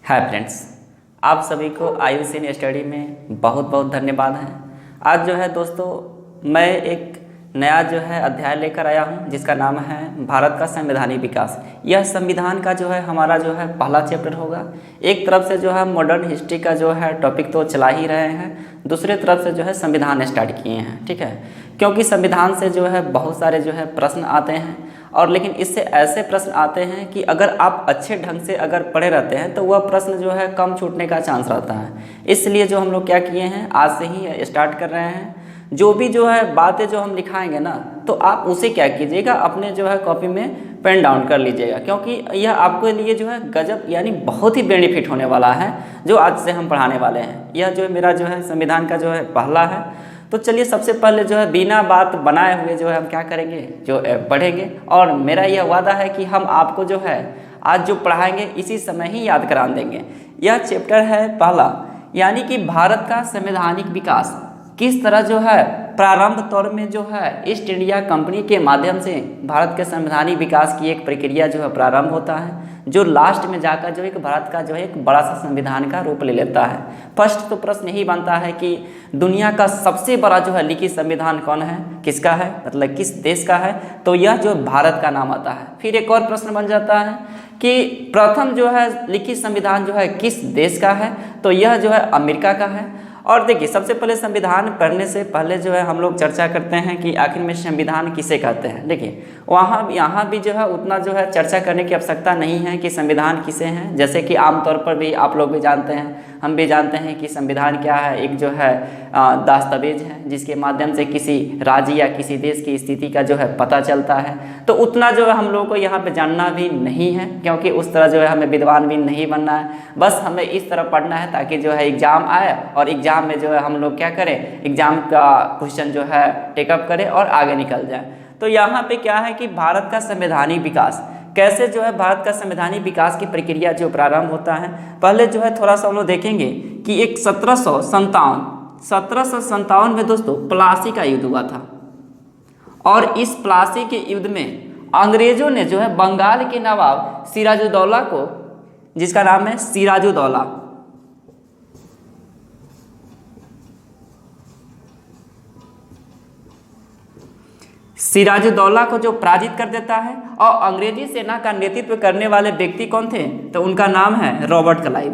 Hi friends, आप सभी को आयुष इन स्टडी में बहुत बहुत धन्यवाद है। आज जो है दोस्तों, मैं एक नया जो है अध्याय लेकर आया हूं जिसका नाम है भारत का संवैधानिक विकास। यह संविधान का जो है हमारा जो है पहला चैप्टर होगा। एक तरफ से जो है मॉडर्न हिस्ट्री का जो है टॉपिक तो चला ही रहे हैं, दूसरे तरफ से जो है संविधान स्टार्ट किए हैं। ठीक है, क्योंकि संविधान से जो है बहुत सारे जो है प्रश्न आते हैं, और लेकिन इससे ऐसे प्रश्न आते हैं कि अगर आप अच्छे ढंग से अगर पढ़े रहते हैं तो वह प्रश्न जो है कम छूटने का चांस रहता है। इसलिए जो हम लोग क्या किए हैं, आज से ही स्टार्ट कर रहे हैं। जो भी जो है बातें जो हम लिखाएंगे ना, तो आप उसे क्या कीजिएगा, अपने जो है कॉपी में पेन डाउन कर लीजिएगा, क्योंकि यह आपके लिए जो है गजब यानी बहुत ही बेनिफिट होने वाला है जो आज से हम पढ़ाने वाले हैं। यह जो मेरा जो है संविधान का जो है पहला है। तो चलिए सबसे पहले जो है बिना बात बनाए हुए जो है हम क्या करेंगे, जो पढ़ेंगे। और मेरा यह वादा है कि हम आपको जो है आज जो पढ़ाएंगे इसी समय ही याद करा देंगे। यह चैप्टर है पहला, यानी कि भारत का संवैधानिक विकास किस तरह जो है प्रारंभ तौर में जो है ईस्ट इंडिया कंपनी के माध्यम से भारत के संवैधानिक विकास की एक प्रक्रिया जो है प्रारंभ होता है, जो लास्ट में जाकर जो एक भारत का जो है एक बड़ा सा संविधान का रूप ले लेता है। फर्स्ट तो प्रश्न यही बनता है कि दुनिया का सबसे बड़ा जो है लिखित संविधान कौन है, किसका है, मतलब किस देश का है, तो यह जो भारत का नाम आता है। फिर एक और प्रश्न बन जाता है कि प्रथम जो है लिखित संविधान जो है किस देश का है, तो यह जो है अमेरिका का है। और देखिए सबसे पहले संविधान पढ़ने से पहले जो है हम लोग चर्चा करते हैं कि आखिर में संविधान किसे कहते हैं। देखिए यहाँ भी जो है उतना जो है चर्चा करने की आवश्यकता नहीं है कि संविधान किसे हैं, जैसे कि आमतौर पर भी आप लोग भी जानते हैं, हम भी जानते हैं कि संविधान क्या है। एक जो है दस्तावेज है जिसके माध्यम से किसी राज्य या किसी देश की स्थिति का जो है पता चलता है। तो उतना जो है हम लोगों को यहाँ पे जानना भी नहीं है, क्योंकि उस तरह जो है हमें विद्वान भी नहीं बनना है। बस हमें इस तरह पढ़ना है ताकि जो है एग्जाम आए और एग्जाम में जो है हम लोग क्या करें, एग्जाम का क्वेश्चन जो है टेकअप करें और आगे निकल जाए। तो यहाँ पे क्या है कि भारत का संवैधानिक विकास कैसे जो है भारत का संवैधानिक विकास की प्रक्रिया जो प्रारंभ होता है। पहले जो है थोड़ा सा हम लोग देखेंगे कि एक 1757 में दोस्तों प्लासी का युद्ध हुआ था, और इस प्लासी के युद्ध में अंग्रेजों ने जो है बंगाल के नवाब सिराजुद्दौला को, जिसका नाम है सिराजुद्दौला, सिराजुद्दौला को जो पराजित कर देता है। और अंग्रेजी सेना का नेतृत्व करने वाले व्यक्ति कौन थे, तो उनका नाम है रॉबर्ट क्लाइव,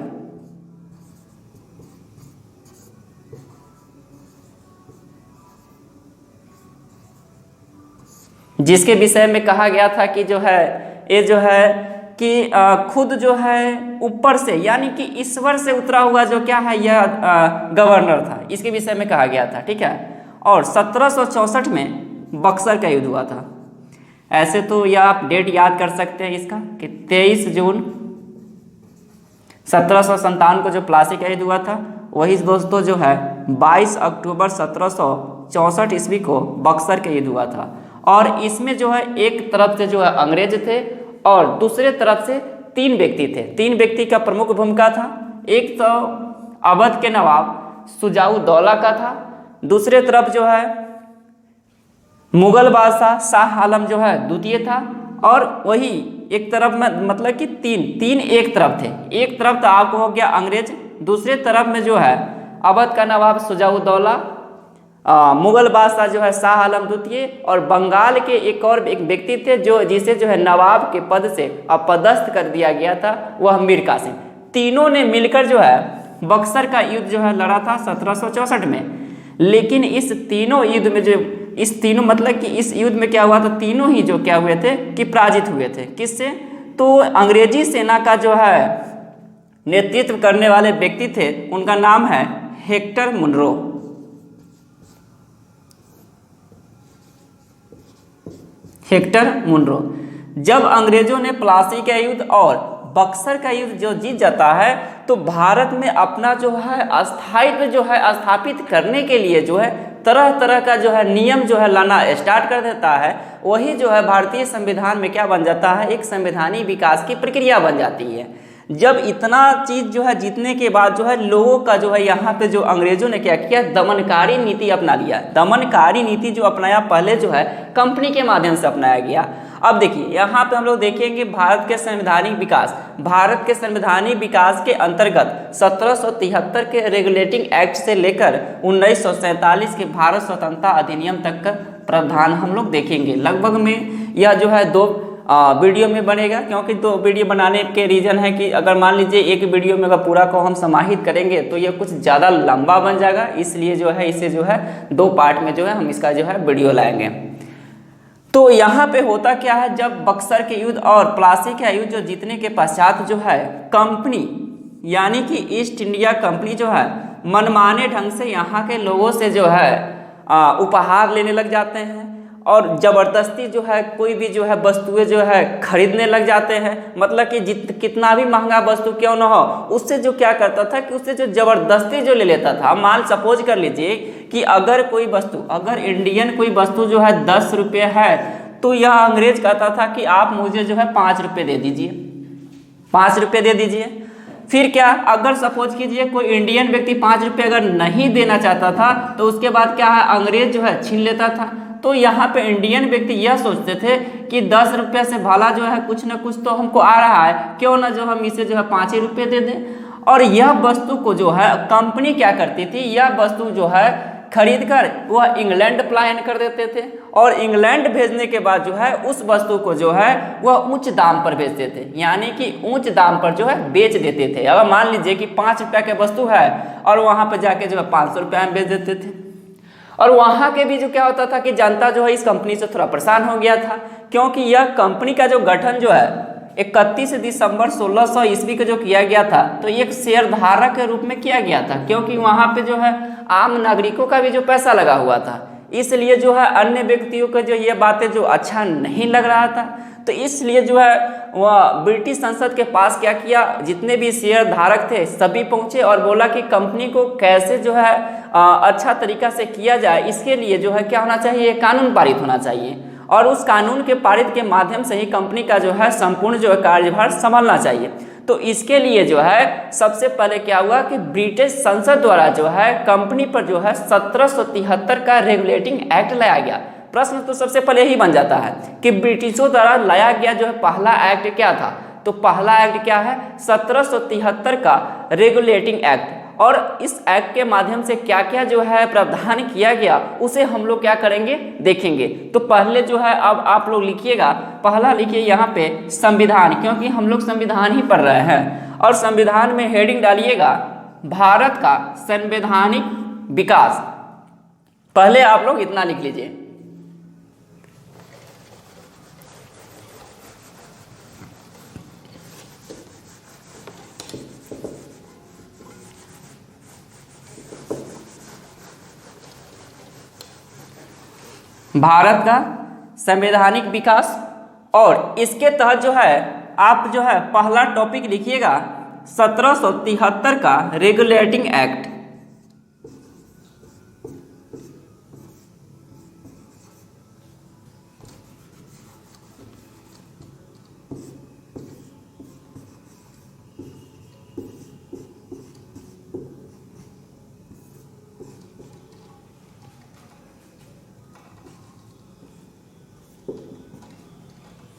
जिसके विषय में कहा गया था कि जो है ये जो है कि खुद जो है ऊपर से यानी कि ईश्वर से उतरा हुआ जो क्या है यह गवर्नर था, इसके विषय में कहा गया था। ठीक है, और 1764 में बक्सर का युद्ध हुआ था। ऐसे तो यह आप डेट याद कर सकते हैं इसका कि 23 जून 1757 को जो प्लासी का युद्ध हुआ था, वही दोस्तों जो है 22 अक्टूबर 1764 ईस्वी को बक्सर का युद्ध हुआ था। और इसमें जो है एक तरफ से जो है अंग्रेज थे और दूसरे तरफ से 3 व्यक्ति थे। 3 व्यक्ति का प्रमुख भूमिका था। एक तो अवध के नवाब शुजाउद्दौला का था, दूसरे तरफ जो है मुगल बादशाह शाह आलम जो है द्वितीय था, और वही एक तरफ में मतलब कि तीन एक तरफ थे। एक तरफ तो आपको हो गया अंग्रेज, दूसरे तरफ में जो है अवध का नवाब शुजाउद्दौला, मुगल बादशाह जो है शाह आलम द्वितीय, और बंगाल के एक व्यक्ति थे जो जिसे जो है नवाब के पद से अपदस्थ कर दिया गया था, वह मीर कासिम। तीनों ने मिलकर जो है बक्सर का युद्ध जो है लड़ा था 1764 में। लेकिन इस तीनों युद्ध में जो मतलब कि इस युद्ध में क्या हुआ था, तीनों ही जो क्या हुए थे कि पराजित हुए थे। किससे, तो अंग्रेजी सेना का जो है नेतृत्व करने वाले व्यक्ति थे, उनका नाम है हेक्टर मुनरो। Hector Munro. जब अंग्रेजों ने प्लासी का युद्ध और बक्सर का युद्ध जो जीत जाता है, तो भारत में अपना जो है अस्थायित्व जो है स्थापित करने के लिए जो है तरह तरह का जो है नियम जो है लाना स्टार्ट कर देता है। वही जो है भारतीय संविधान में क्या बन जाता है, एक संवैधानिक विकास की प्रक्रिया बन जाती है। जब इतना चीज़ जो है जीतने के बाद जो है लोगों का जो है यहाँ पे जो अंग्रेजों ने क्या किया, दमनकारी नीति अपना लिया। दमनकारी नीति जो अपनाया पहले जो है कंपनी के माध्यम से अपनाया गया, अब देखिए यहाँ पे हम लोग देखेंगे भारत के संवैधानिक विकास। भारत के संवैधानिक विकास के अंतर्गत 1773 के रेगुलेटिंग एक्ट से लेकर 1947 के भारत स्वतंत्रता अधिनियम तक का प्रावधान हम लोग देखेंगे। लगभग में यह जो है 2 वीडियो में बनेगा, क्योंकि 2 वीडियो बनाने के रीज़न है कि अगर मान लीजिए एक वीडियो में अगर पूरा को हम समाहित करेंगे तो ये कुछ ज़्यादा लंबा बन जाएगा, इसलिए जो है इसे जो है 2 पार्ट में जो है हम इसका जो है वीडियो लाएंगे। तो यहाँ पे होता क्या है, जब बक्सर के युद्ध और प्लासी के युद्ध जो जीतने के पश्चात जो है कंपनी यानी कि ईस्ट इंडिया कंपनी जो है मनमाने ढंग से यहाँ के लोगों से जो है उपहार लेने लग जाते हैं और ज़बरदस्ती जो है कोई भी जो है वस्तुएं जो है खरीदने लग जाते हैं। मतलब कि कितना भी महंगा वस्तु क्यों ना हो, उससे जो क्या करता था कि उससे जो ज़बरदस्ती जो ले लेता था। मान सपोज कर लीजिए कि अगर कोई वस्तु, अगर इंडियन कोई वस्तु जो है 10 रुपये है तो यह अंग्रेज कहता था कि आप मुझे जो है 5 रुपये दे दीजिए, 5 रुपये दे दीजिए। फिर क्या, अगर सपोज कीजिए कोई इंडियन व्यक्ति 5 रुपये अगर नहीं देना चाहता था तो उसके बाद क्या है, अंग्रेज जो है छीन लेता था। तो यहाँ पे इंडियन व्यक्ति यह सोचते थे कि 10 रुपये से भला जो है कुछ ना कुछ तो हमको आ रहा है, क्यों ना जो हम इसे जो है 5 रुपये दे दें। और यह वस्तु को जो है कंपनी क्या करती थी, यह वस्तु जो है खरीद कर वह इंग्लैंड पलायन कर देते थे और इंग्लैंड भेजने के बाद जो है उस वस्तु को जो है वह उच्च दाम पर बेचते थे, यानी कि उच्च दाम पर जो है बेच देते थे। अगर मान लीजिए कि 5 रुपये की वस्तु है और वहाँ पर जाके जो है 500 रुपये में बेच देते थे। और वहाँ के भी जो क्या होता था कि जनता जो है इस कंपनी से थोड़ा परेशान हो गया था, क्योंकि यह कंपनी का जो गठन जो है 31 दिसंबर 1600 ईस्वी को जो किया गया था तो एक शेयरधारक के रूप में किया गया था, क्योंकि वहाँ पे जो है आम नागरिकों का भी जो पैसा लगा हुआ था, इसलिए जो है अन्य व्यक्तियों को जो ये बातें जो अच्छा नहीं लग रहा था। तो इसलिए जो है वह ब्रिटिश संसद के पास क्या किया, जितने भी शेयर धारक थे सभी पहुंचे और बोला कि कंपनी को कैसे जो है अच्छा तरीका से किया जाए, इसके लिए जो है क्या होना चाहिए, कानून पारित होना चाहिए और उस कानून के पारित के माध्यम से ही कंपनी का जो है संपूर्ण जो है कार्यभार संभालना चाहिए। तो इसके लिए जो है सबसे पहले क्या हुआ कि ब्रिटिश संसद द्वारा जो है कंपनी पर जो है 1773 का रेगुलेटिंग एक्ट लाया गया। प्रश्न तो सबसे पहले ही बन जाता है कि ब्रिटिशों द्वारा लाया गया जो है पहला एक्ट क्या था, तो पहला एक्ट क्या है, 1773 का रेगुलेटिंग एक्ट। और इस एक्ट के माध्यम से क्या क्या जो है प्रावधान किया गया उसे हम लोग क्या करेंगे, देखेंगे। तो पहले जो है अब आप लोग लिखिएगा, पहला लिखिए यहाँ पे संविधान, क्योंकि हम लोग संविधान ही पढ़ रहे हैं और संविधान में हेडिंग डालिएगा भारत का संवैधानिक विकास। पहले आप लोग इतना लिख लीजिए। भारत का संवैधानिक विकास, और इसके तहत जो है आप जो है पहला टॉपिक लिखिएगा 1773 का रेगुलेटिंग एक्ट।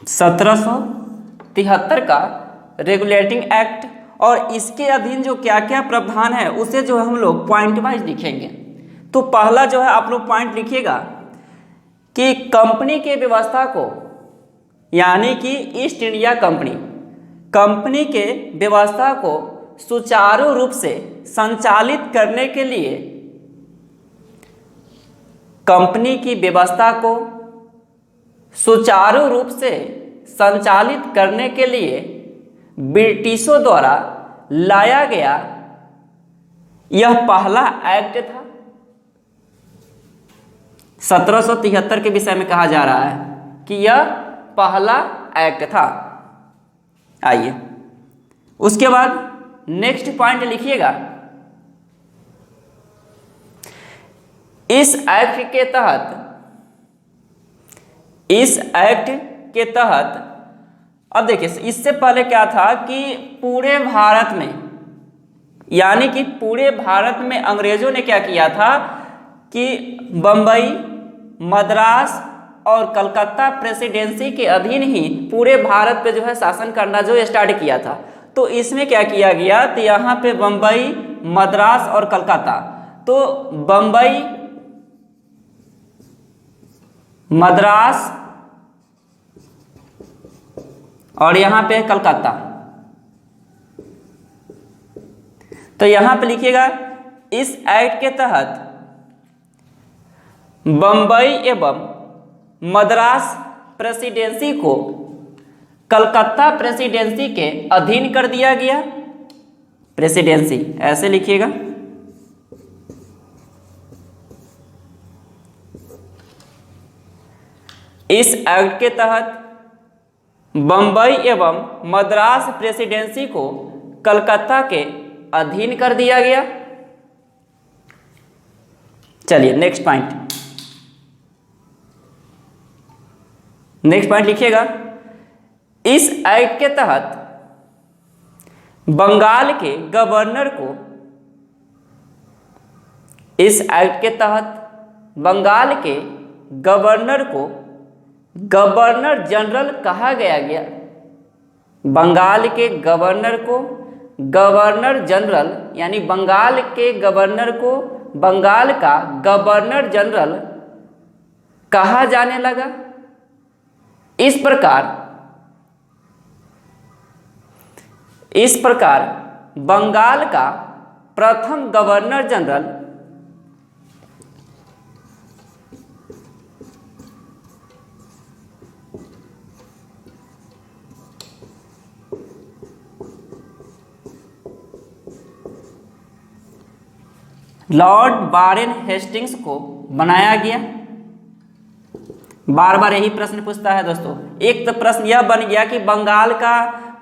सत्रह सौ 1773 का रेगुलेटिंग एक्ट, और इसके अधीन जो क्या क्या प्रावधान है उसे जो है हम लोग पॉइंट वाइज लिखेंगे। तो पहला जो है आप लोग पॉइंट लिखिएगा कि कंपनी के व्यवस्था को, यानी कि ईस्ट इंडिया कंपनी के व्यवस्था को सुचारू रूप से संचालित करने के लिए, कंपनी की व्यवस्था को सुचारू रूप से संचालित करने के लिए ब्रिटिशों द्वारा लाया गया यह पहला एक्ट था। 1773 के विषय में कहा जा रहा है कि यह पहला एक्ट था। आइए उसके बाद नेक्स्ट पॉइंट लिखिएगा, इस एक्ट के तहत अब देखिए, इससे पहले क्या था कि पूरे भारत में, यानी कि पूरे भारत में अंग्रेजों ने क्या किया था कि बम्बई, मद्रास और कलकत्ता प्रेसिडेंसी के अधीन ही पूरे भारत पे जो है शासन करना जो स्टार्ट किया था। तो इसमें क्या किया गया, तो यहाँ पे बम्बई, मद्रास और कलकत्ता, तो बम्बई, मद्रास और यहाँ पे कलकत्ता। तो यहाँ पे लिखिएगा, इस एक्ट के तहत बम्बई एवं मद्रास प्रेसिडेंसी को कलकत्ता प्रेसिडेंसी के अधीन कर दिया गया। प्रेसिडेंसी ऐसे लिखिएगा। इस एक्ट के तहत बम्बई एवं मद्रास प्रेसिडेंसी को कलकत्ता के अधीन कर दिया गया। चलिए नेक्स्ट पॉइंट, नेक्स्ट पॉइंट लिखिएगा, इस एक्ट के तहत बंगाल के गवर्नर को, इस एक्ट के तहत बंगाल के गवर्नर को गवर्नर जनरल कहा गया। बंगाल के गवर्नर को गवर्नर जनरल, यानी बंगाल के गवर्नर को बंगाल का गवर्नर जनरल कहा जाने लगा। इस प्रकार बंगाल का प्रथम governor general Lord Warren Hastings को बनाया गया। बार बार यही प्रश्न पूछता है दोस्तों। एक तो प्रश्न यह बन गया कि बंगाल का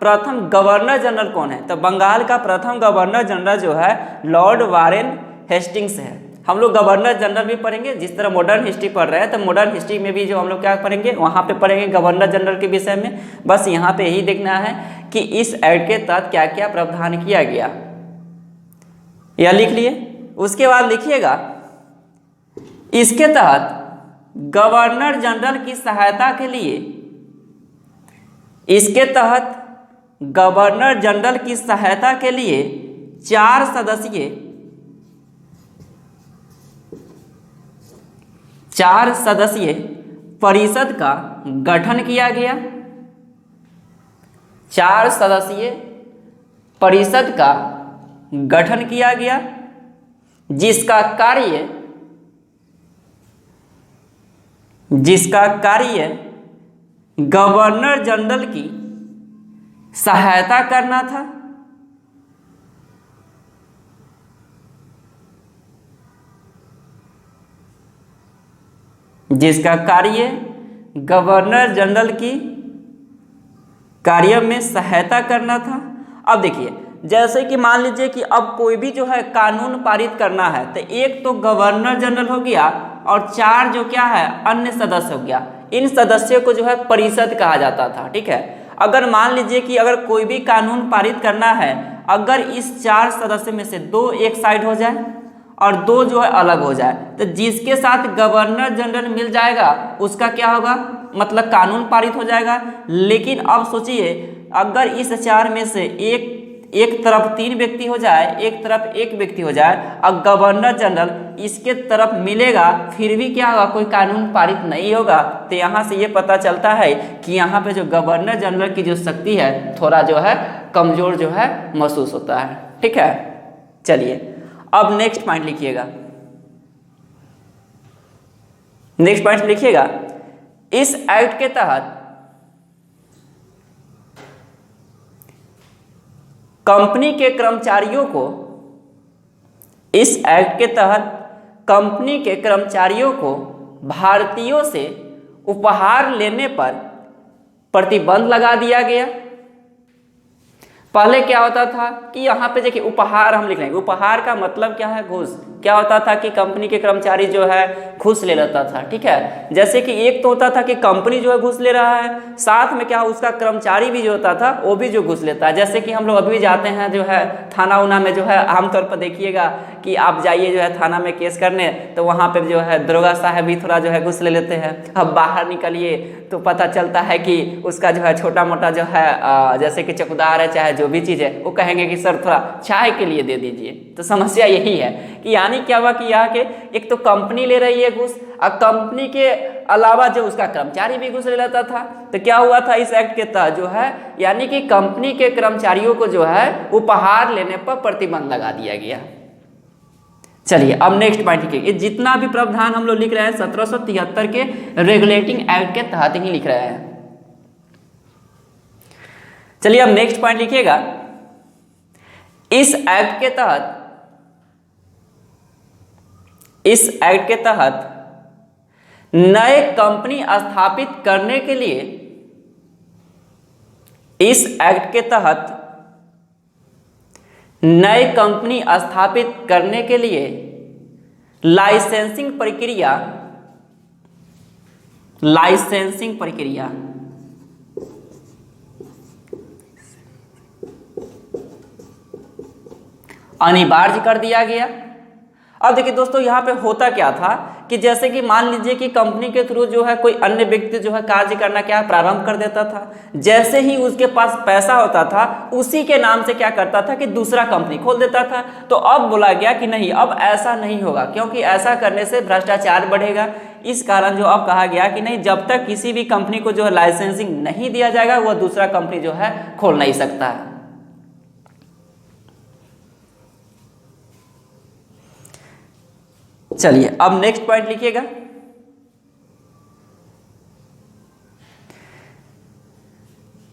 प्रथम गवर्नर जनरल कौन है, तो बंगाल का प्रथम गवर्नर जनरल जो है लॉर्ड वारेन हेस्टिंग्स है। हम लोग गवर्नर जनरल भी पढ़ेंगे, जिस तरह मॉडर्न हिस्ट्री पढ़ रहे हैं तो मॉडर्न हिस्ट्री में भी जो हम लोग क्या पढ़ेंगे, वहाँ पे पढ़ेंगे गवर्नर जनरल के विषय में। बस यहाँ पे यही देखना है कि इस एक्ट के तहत क्या क्या प्रावधान किया गया, यह लिख लिए। उसके बाद लिखिएगा, इसके तहत गवर्नर जनरल की सहायता के लिए, इसके तहत गवर्नर जनरल की सहायता के लिए 4 सदस्यीय परिषद का गठन किया गया। 4 सदस्यीय परिषद का गठन किया गया, जिसका कार्य गवर्नर जनरल की सहायता करना था। जिसका कार्य गवर्नर जनरल की कार्य में सहायता करना था। अब देखिए, जैसे कि मान लीजिए कि अब कोई भी जो है कानून पारित करना है, तो एक तो गवर्नर जनरल हो गया और 4 जो क्या है अन्य सदस्य हो गया। इन सदस्यों को जो है परिषद कहा जाता था। ठीक है, अगर मान लीजिए कि अगर कोई भी कानून पारित करना है, अगर इस 4 सदस्य में से 2 एक साइड हो जाए और 2 जो है अलग हो जाए, तो जिसके साथ गवर्नर जनरल मिल जाएगा उसका क्या होगा, मतलब कानून पारित हो जाएगा। लेकिन अब सोचिए, अगर इस 4 में से एक तरफ 3 व्यक्ति हो जाए, एक तरफ 1 व्यक्ति हो जाए, अब गवर्नर जनरल इसके तरफ मिलेगा, फिर भी क्या होगा, कोई कानून पारित नहीं होगा। तो यहाँ से ये पता चलता है कि यहाँ पे जो गवर्नर जनरल की जो शक्ति है थोड़ा जो है कमजोर जो है महसूस होता है। ठीक है, चलिए अब नेक्स्ट पॉइंट लिखिएगा। नेक्स्ट पॉइंट लिखिएगा, इस एक्ट के तहत कंपनी के कर्मचारियों को, इस एक्ट के तहत कंपनी के कर्मचारियों को भारतीयों से उपहार लेने पर प्रतिबंध लगा दिया गया। पहले क्या होता था कि यहाँ पे देखिए उपहार हम लिख रहे हैं, उपहार का मतलब क्या है, घूस। क्या होता था कि कंपनी के कर्मचारी जो है घूस ले लेता था, ठीक है। जैसे कि एक तो होता था कि कंपनी जो है घूस ले रहा है, साथ में क्या उसका कर्मचारी भी जो होता था वो भी जो घूस लेता है। जैसे कि हम लोग अभी जाते हैं जो है थाना उना में जो है आमतौर पर देखिएगा कि आप जाइए जो है थाना में केस करने, तो वहाँ पे जो है दरोगा साहब भी थोड़ा जो है घूस ले लेते हैं। अब बाहर निकलिए तो पता चलता है कि उसका जो है छोटा मोटा जो है जैसे कि चौकीदार है चाहे जो भी चीज़ है वो कहेंगे कि सर थोड़ा चाय के लिए दे दीजिए। तो समस्या यही है कि यानी क्या हुआ कि यहाँ के एक तो कंपनी ले रही है घूस और कंपनी के अलावा जो उसका कर्मचारी भी घूस ले लेता था। तो क्या हुआ था इस एक्ट के तहत जो है यानी कि कंपनी के कर्मचारियों को जो है उपहार लेने पर प्रतिबंध लगा दिया गया। चलिए अब नेक्स्ट पॉइंट लिखिए। ये जितना भी प्रावधान हम लोग लिख रहे हैं 1773 के रेगुलेटिंग एक्ट के तहत ही लिख रहे हैं। चलिए अब नेक्स्ट पॉइंट लिखिएगा। इस एक्ट के तहत नए कंपनी स्थापित करने के लिए इस एक्ट के तहत नए कंपनी स्थापित करने के लिए लाइसेंसिंग प्रक्रिया अनिवार्य कर दिया गया। अब देखिए दोस्तों यहाँ पे होता क्या था कि जैसे कि मान लीजिए कि कंपनी के थ्रू जो है कोई अन्य व्यक्ति जो है कार्य करना क्या प्रारंभ कर देता था। जैसे ही उसके पास पैसा होता था उसी के नाम से क्या करता था कि दूसरा कंपनी खोल देता था। तो अब बोला गया कि नहीं, अब ऐसा नहीं होगा, क्योंकि ऐसा करने से भ्रष्टाचार बढ़ेगा। इस कारण जो अब कहा गया कि नहीं, जब तक किसी भी कंपनी को जो है लाइसेंसिंग नहीं दिया जाएगा वह दूसरा कंपनी जो है खोल नहीं सकता है। चलिए अब नेक्स्ट पॉइंट लिखिएगा।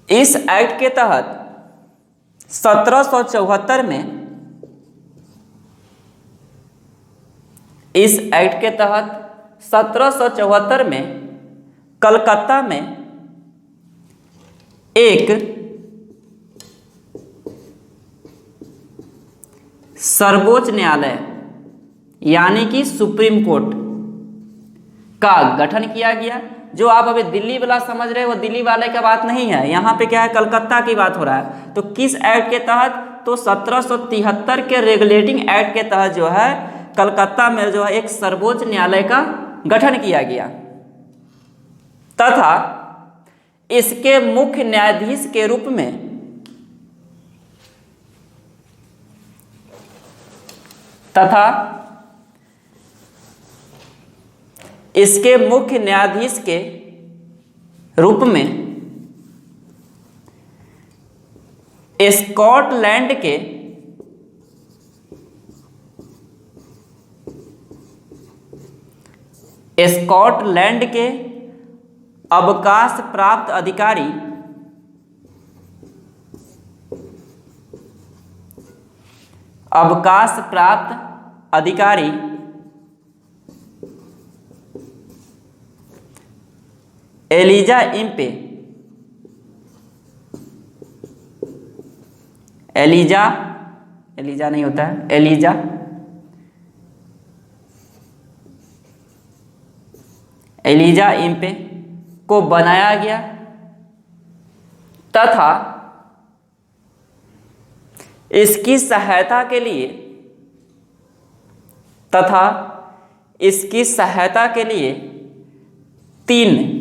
इस एक्ट के तहत 1774 में कलकत्ता में एक सर्वोच्च न्यायालय यानी कि सुप्रीम कोर्ट का गठन किया गया। जो आप अभी दिल्ली वाला समझ रहे हैं वो दिल्ली वाले का बात नहीं है, यहाँ पे क्या है कलकत्ता की बात हो रहा है। तो किस एक्ट के तहत? तो 1773 के रेगुलेटिंग एक्ट के तहत जो है कलकत्ता में जो है एक सर्वोच्च न्यायालय का गठन किया गया तथा इसके मुख्य न्यायाधीश के रूप में इसके मुख्य न्यायाधीश के रूप में स्कॉटलैंड के अवकाश प्राप्त अधिकारी एलिजा नहीं होता है, एलिजा इम्पे को बनाया गया तथा इसकी सहायता के लिए 3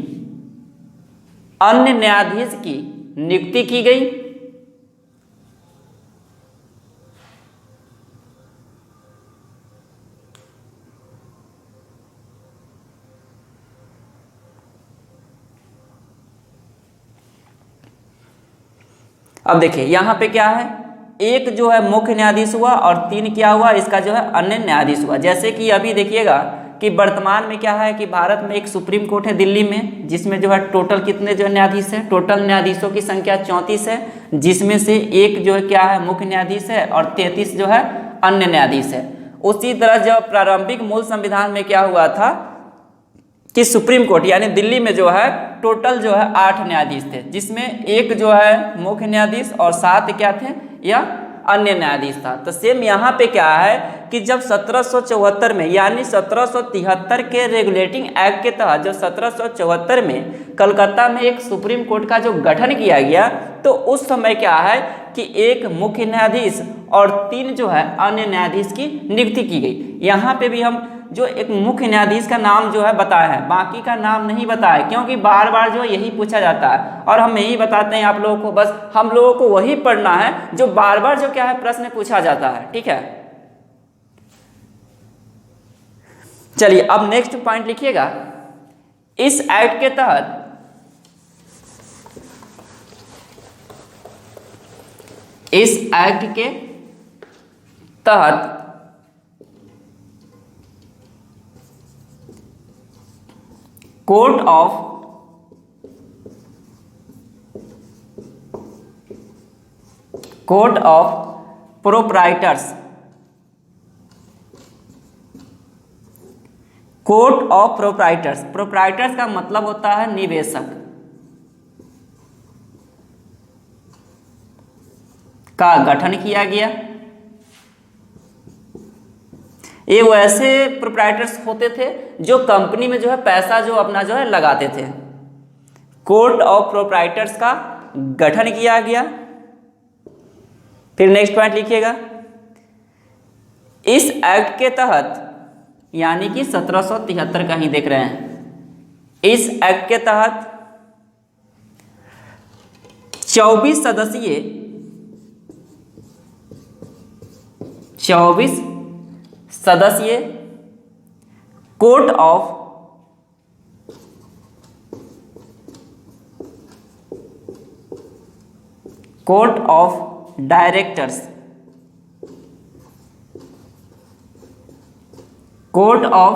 अन्य न्यायाधीश की नियुक्ति की गई। अब देखिए यहाँ पे क्या है, एक जो है मुख्य न्यायाधीश हुआ और 3 क्या हुआ, इसका जो है अन्य न्यायाधीश हुआ। जैसे कि अभी देखिएगा कि वर्तमान में क्या है कि भारत में एक सुप्रीम कोर्ट है दिल्ली में, जिसमें जो है टोटल कितने जो न्यायाधीश हैं, टोटल न्यायाधीशों की संख्या 34 है, जिसमें से एक जो है क्या है मुख्य न्यायाधीश है और 33 जो है अन्य न्यायाधीश है। उसी तरह जब प्रारंभिक मूल संविधान में क्या हुआ था कि सुप्रीम कोर्ट यानी दिल्ली में जो है टोटल जो है 8 न्यायाधीश थे, जिसमें एक जो है मुख्य न्यायाधीश और 7 क्या थे या अन्य न्यायाधीश था। तो सेम यहाँ पे क्या है कि जब 1774 में यानी 1773 के रेगुलेटिंग एक्ट के तहत जो 1774 में कलकत्ता में एक सुप्रीम कोर्ट का जो गठन किया गया, तो उस समय क्या है कि एक मुख्य न्यायाधीश और 3 जो है अन्य न्यायाधीश की नियुक्ति की गई। यहाँ पे भी हम जो एक मुख्य न्यायाधीश का नाम जो है बताया है, बाकी का नाम नहीं बताया, क्योंकि बार बार जो यही पूछा जाता है और हम यही बताते हैं आप लोगों को, बस हम लोगों को वही पढ़ना है जो बार बार जो क्या है प्रश्न पूछा जाता है। ठीक है, चलिए अब नेक्स्ट पॉइंट लिखिएगा। इस एक्ट के तहत court of proprietors, court of proprietors, proprietors का मतलब होता है निवेशक, का गठन किया गया। ये वैसे प्रोप्राइटर्स होते थे जो कंपनी में जो है पैसा जो अपना जो है लगाते थे। कोर्ट ऑफ प्रोप्राइटर्स का गठन किया गया। फिर नेक्स्ट पॉइंट लिखिएगा। इस एक्ट के तहत यानी कि 1773 का ही देख रहे हैं, इस एक्ट के तहत 24 सदस्यीय court of directors, court of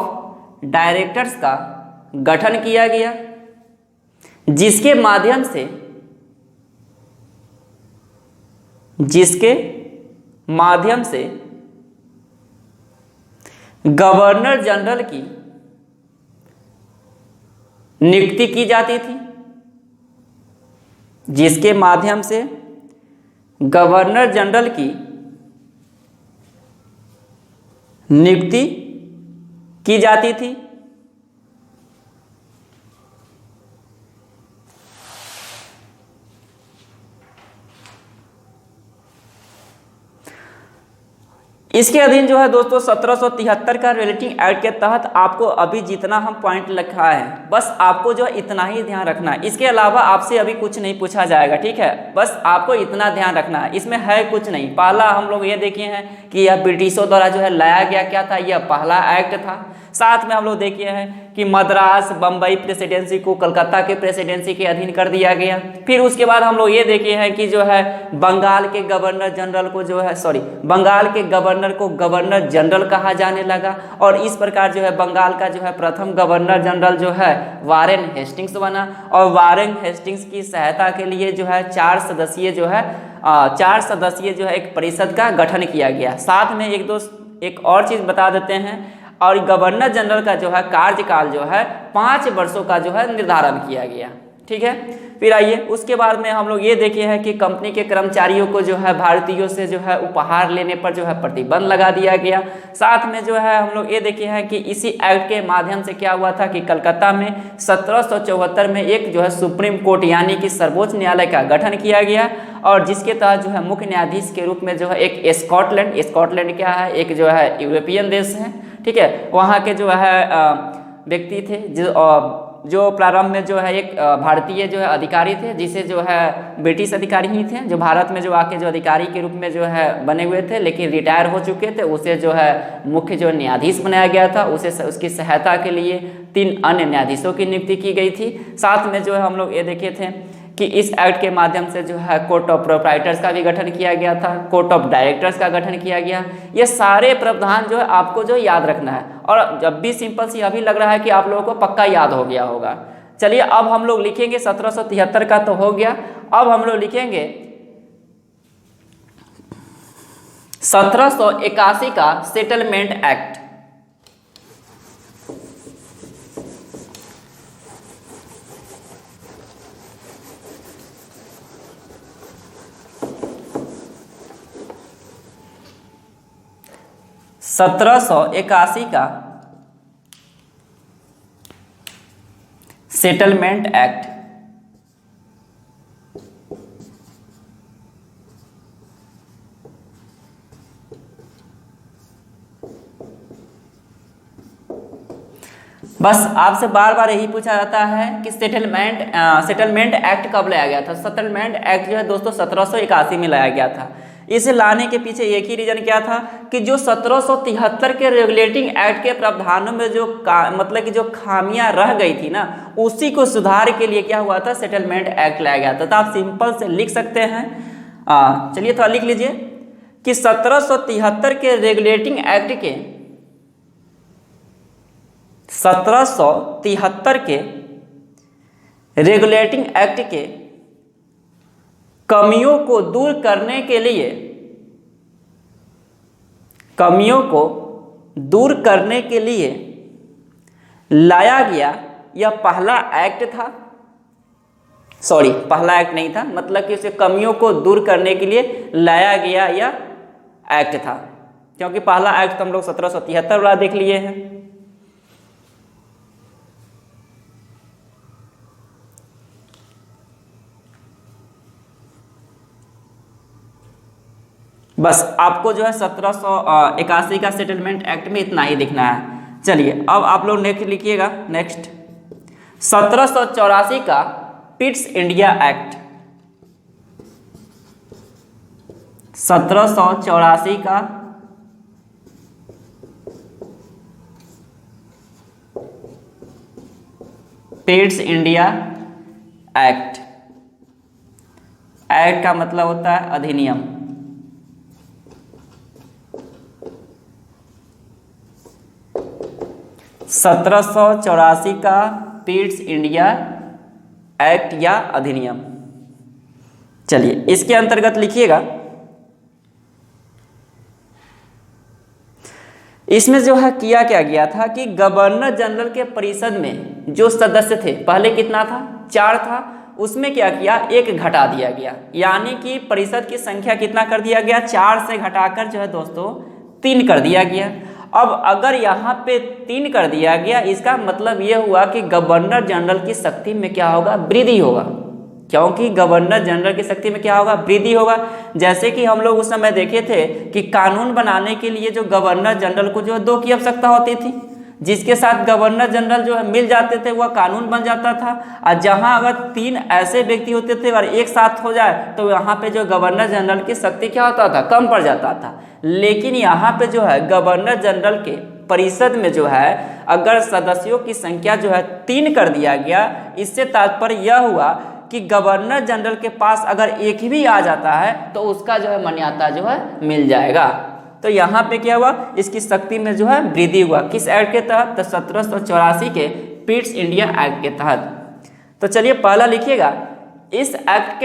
directors का गठन किया गया, जिसके माध्यम से गवर्नर जनरल की नियुक्ति की जाती थी, जिसके माध्यम से गवर्नर जनरल की नियुक्ति की जाती थी। इसके अधीन जो है दोस्तों 1773 का रिलेटिंग एक्ट के तहत आपको अभी जितना हम पॉइंट लिखा है बस आपको जो है इतना ही ध्यान रखना है। इसके अलावा आपसे अभी कुछ नहीं पूछा जाएगा, ठीक है, बस आपको इतना ध्यान रखना है। इसमें है कुछ नहीं। पहला हम लोग ये देखे हैं कि यह ब्रिटिशों द्वारा जो है लाया गया क्या था, यह पहला एक्ट था। साथ में हम लोग देखे हैं कि मद्रास बम्बई प्रेसिडेंसी को कलकत्ता के प्रेसिडेंसी के अधीन कर दिया गया। फिर उसके बाद हम लोग ये देखे हैं कि जो है बंगाल के गवर्नर जनरल को जो है बंगाल के गवर्नर को गवर्नर जनरल कहा जाने लगा, और इस प्रकार जो है बंगाल का जो है प्रथम गवर्नर जनरल जो है वारेन हेस्टिंग्स बना। और वारेन हेस्टिंग्स की सहायता के लिए जो है 4 सदस्यीय जो है एक परिषद का गठन किया गया। साथ में एक और चीज़ बता देते हैं, और गवर्नर जनरल का जो है कार्यकाल जो है 5 वर्षों का जो है निर्धारण किया गया, ठीक है। फिर आइए उसके बाद में हम लोग ये देखे हैं कि कंपनी के कर्मचारियों को जो है भारतीयों से जो है उपहार लेने पर जो है प्रतिबंध लगा दिया गया। साथ में जो है हम लोग ये देखे हैं कि इसी एक्ट के माध्यम से क्या हुआ था कि कलकत्ता में 1774 में एक जो है सुप्रीम कोर्ट यानी कि सर्वोच्च न्यायालय का गठन किया गया, और जिसके तहत जो है मुख्य न्यायाधीश के रूप में जो है एक स्कॉटलैंड क्या है, एक जो है यूरोपियन देश है, ठीक है, वहाँ के जो है व्यक्ति थे जो प्रारंभ में जो है एक भारतीय जो है अधिकारी थे, जिसे जो है ब्रिटिश अधिकारी ही थे जो भारत में जो आके जो अधिकारी के रूप में जो है बने हुए थे, लेकिन रिटायर हो चुके थे। उसे जो है मुख्य जो न्यायाधीश बनाया गया था, उसकी सहायता के लिए 3 अन्य न्यायाधीशों की नियुक्ति की गई थी। साथ में जो है हम लोग ये देखे थे कि इस एक्ट के माध्यम से जो है कोर्ट ऑफ प्रोप्राइटर्स का भी गठन किया गया था, कोर्ट ऑफ डायरेक्टर्स का गठन किया गया। ये सारे प्रावधान जो है आपको जो याद रखना है, और जब भी सिंपल सी अभी लग रहा है कि आप लोगों को पक्का याद हो गया होगा। चलिए अब हम लोग लिखेंगे 1773 का तो हो गया, अब हम लोग लिखेंगे 1781 का सेटलमेंट एक्ट। 1781 का सेटलमेंट एक्ट बस आपसे बार बार यही पूछा जाता है कि सेटलमेंट एक्ट कब लाया गया था। सेटलमेंट एक्ट जो है दोस्तों 1781 में लाया गया था। इसे लाने के पीछे एक ही रीजन क्या था कि जो 1773 के रेगुलेटिंग एक्ट के प्रावधानों में जो मतलब कि जो खामियां रह गई थी ना, उसी को सुधार के लिए क्या हुआ था, सेटलमेंट एक्ट लाया गया था। तो आप सिंपल से लिख सकते हैं, चलिए थोड़ा लिख लीजिए कि 1773 के रेगुलेटिंग एक्ट के 1773 के रेगुलेटिंग एक्ट के कमियों को दूर करने के लिए लाया गया यह पहला एक्ट था। सॉरी, पहला एक्ट नहीं था, मतलब कि उसे कमियों को दूर करने के लिए लाया गया यह एक्ट था, क्योंकि पहला एक्ट तो हम लोग 1773 वाला देख लिए हैं। बस आपको जो है 1781 का सेटलमेंट एक्ट में इतना ही दिखना है। चलिए अब आप लोग नेक्स्ट लिखिएगा। नेक्स्ट 1784 का पिट्स इंडिया एक्ट। 1784 का पिट्स इंडिया एक्ट। एक्ट का मतलब होता है अधिनियम। 1784 का पिट्स इंडिया एक्ट या अधिनियम। चलिए इसके अंतर्गत लिखिएगा, इसमें जो है किया क्या गया था कि गवर्नर जनरल के परिषद में जो सदस्य थे, पहले कितना था, 4 था, उसमें क्या किया, 1 घटा दिया गया, यानी कि परिषद की संख्या कितना कर दिया गया, 4 से घटाकर जो है दोस्तों 3 कर दिया गया। अब अगर यहाँ पे 3 कर दिया गया, इसका मतलब ये हुआ कि गवर्नर जनरल की शक्ति में क्या होगा, वृद्धि होगा, क्योंकि गवर्नर जनरल की शक्ति में क्या होगा, वृद्धि होगा। जैसे कि हम लोग उस समय देखे थे कि कानून बनाने के लिए जो गवर्नर जनरल को जो है 2 की आवश्यकता होती थी, जिसके साथ गवर्नर जनरल जो है मिल जाते थे वह कानून बन जाता था। और जहां अगर 3 ऐसे व्यक्ति होते थे और एक साथ हो जाए तो यहाँ पे जो गवर्नर जनरल की शक्ति क्या होता था, कम पड़ जाता था। लेकिन यहाँ पे जो है गवर्नर जनरल के परिषद में जो है अगर सदस्यों की संख्या जो है 3 कर दिया गया, इससे तात्पर्य यह हुआ कि गवर्नर जनरल के पास अगर एक भी आ जाता है तो उसका जो है मान्यता जो है मिल जाएगा। तो यहाँ पे क्या हुआ, इसकी शक्ति में जो है वृद्धि हुआ। किस एक्ट के तहत, तो 1784 के पिट्स इंडिया एक्ट के तहत। तो चलिए पहला लिखिएगा, इस एक्ट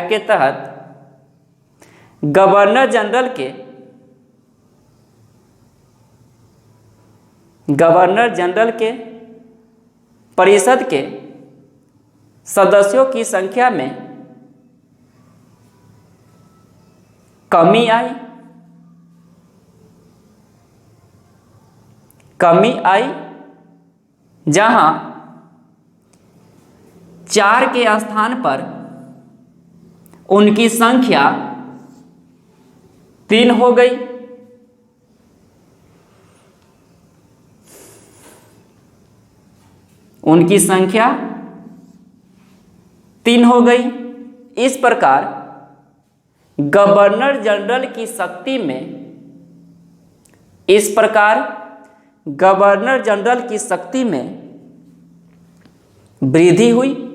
के तहत गवर्नर जनरल के परिषद के सदस्यों की संख्या में कमी आई, जहां 4 के स्थान पर उनकी संख्या 3 हो गई। उनकी संख्या 3 हो गई। इस प्रकार गवर्नर जनरल की शक्ति में वृद्धि हुई।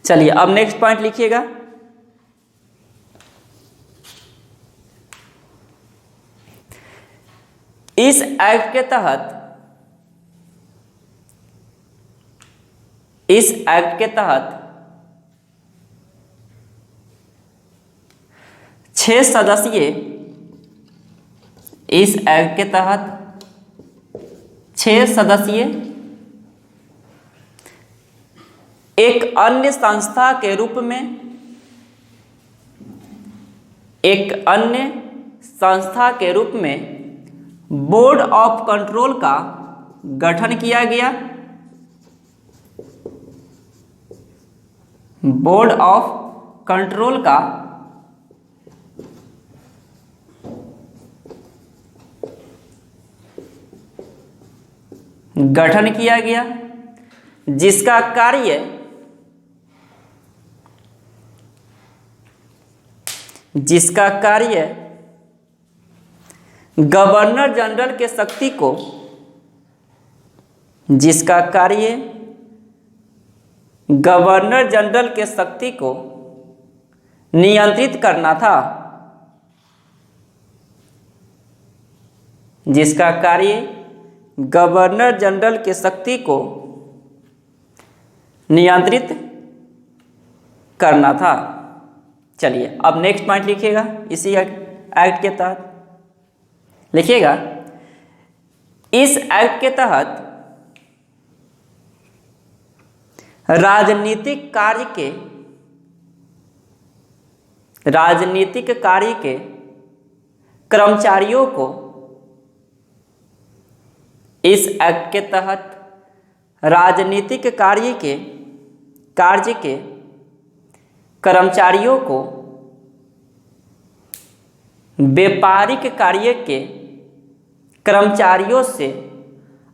चलिए अब नेक्स्ट पॉइंट लिखिएगा, इस एक्ट के तहत 6 सदस्यीय, इस एक्ट के तहत 6 सदस्यीय एक अन्य संस्था के रूप में, एक अन्य संस्था के रूप में बोर्ड ऑफ कंट्रोल का गठन किया गया। बोर्ड ऑफ कंट्रोल का गठन किया गया, जिसका कार्य गवर्नर जनरल के शक्ति को, जिसका कार्य गवर्नर जनरल के शक्ति को नियंत्रित करना था, जिसका कार्य गवर्नर जनरल के शक्ति को नियंत्रित करना था। चलिए अब नेक्स्ट पॉइंट लिखिएगा, इसी एक्ट के तहत लिखिएगा, इस एक्ट के तहत राजनीतिक कार्य के कर्मचारियों को, इस एक्ट के तहत राजनीतिक कार्य के कर्मचारियों को व्यापारिक कार्य के कर्मचारियों से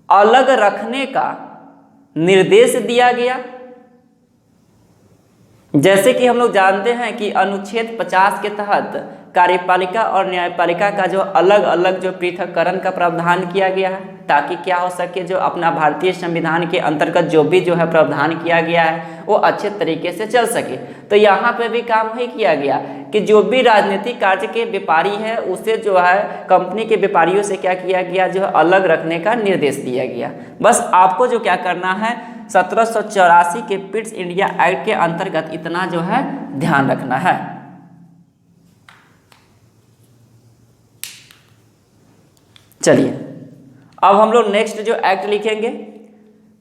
अलग रखने का निर्देश दिया गया। जैसे कि हम लोग जानते हैं कि अनुच्छेद 50 के तहत कार्यपालिका और न्यायपालिका का जो अलग अलग जो पृथक्करण का प्रावधान किया गया है, ताकि क्या हो सके, जो अपना भारतीय संविधान के अंतर्गत जो भी जो है प्रावधान किया गया है वो अच्छे तरीके से चल सके। तो यहाँ पे भी काम वही किया गया कि जो भी राजनीतिक कार्य के व्यापारी है उसे जो है कंपनी के व्यापारियों से क्या किया गया, जो है अलग रखने का निर्देश दिया गया। बस आपको जो क्या करना है, 1784 के पिट्स इंडिया एक्ट के अंतर्गत इतना जो है ध्यान रखना है। चलिए अब हम लोग नेक्स्ट जो एक्ट लिखेंगे,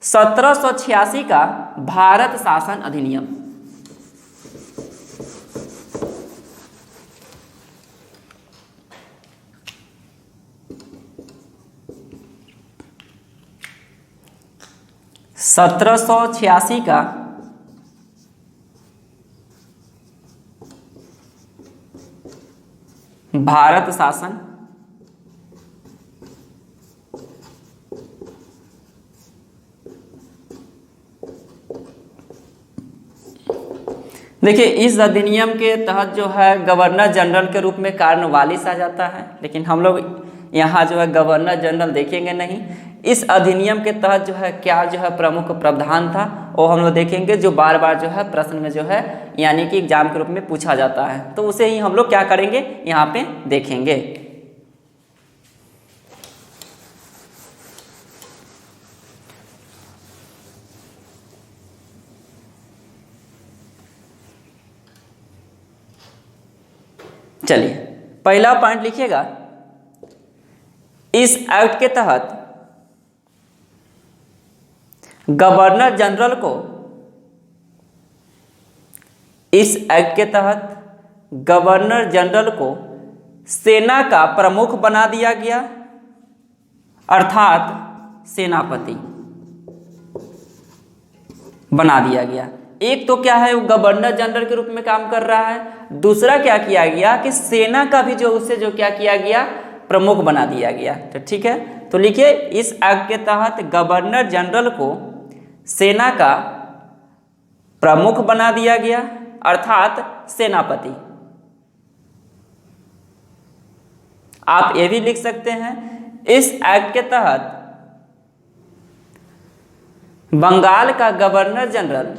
1786 का भारत शासन अधिनियम। सत्रह सौ छियासी का भारत शासन देखिए, इस अधिनियम के तहत जो है गवर्नर जनरल के रूप में कार्नवालिस आ जाता है, लेकिन हम लोग यहाँ जो है गवर्नर जनरल देखेंगे नहीं। इस अधिनियम के तहत जो है क्या जो है प्रमुख प्रावधान था वो हम लोग देखेंगे, जो बार बार जो है प्रश्न में जो है यानी कि एग्जाम के रूप में पूछा जाता है, तो उसे ही हम लोग क्या करेंगे यहाँ पे देखेंगे। चलिए पहला पॉइंट लिखिएगा, इस एक्ट के तहत गवर्नर जनरल को, इस एक्ट के तहत गवर्नर जनरल को सेना का प्रमुख बना दिया गया, अर्थात सेनापति बना दिया गया। एक तो क्या है वो गवर्नर जनरल के रूप में काम कर रहा है, दूसरा क्या किया गया कि सेना का भी जो उसे जो क्या किया गया प्रमुख बना दिया गया। तो ठीक है, तो लिखिए इस एक्ट के तहत गवर्नर जनरल को सेना का प्रमुख बना दिया गया, अर्थात सेनापति। आप ये भी लिख सकते हैं, इस एक्ट के तहत बंगाल का गवर्नर जनरल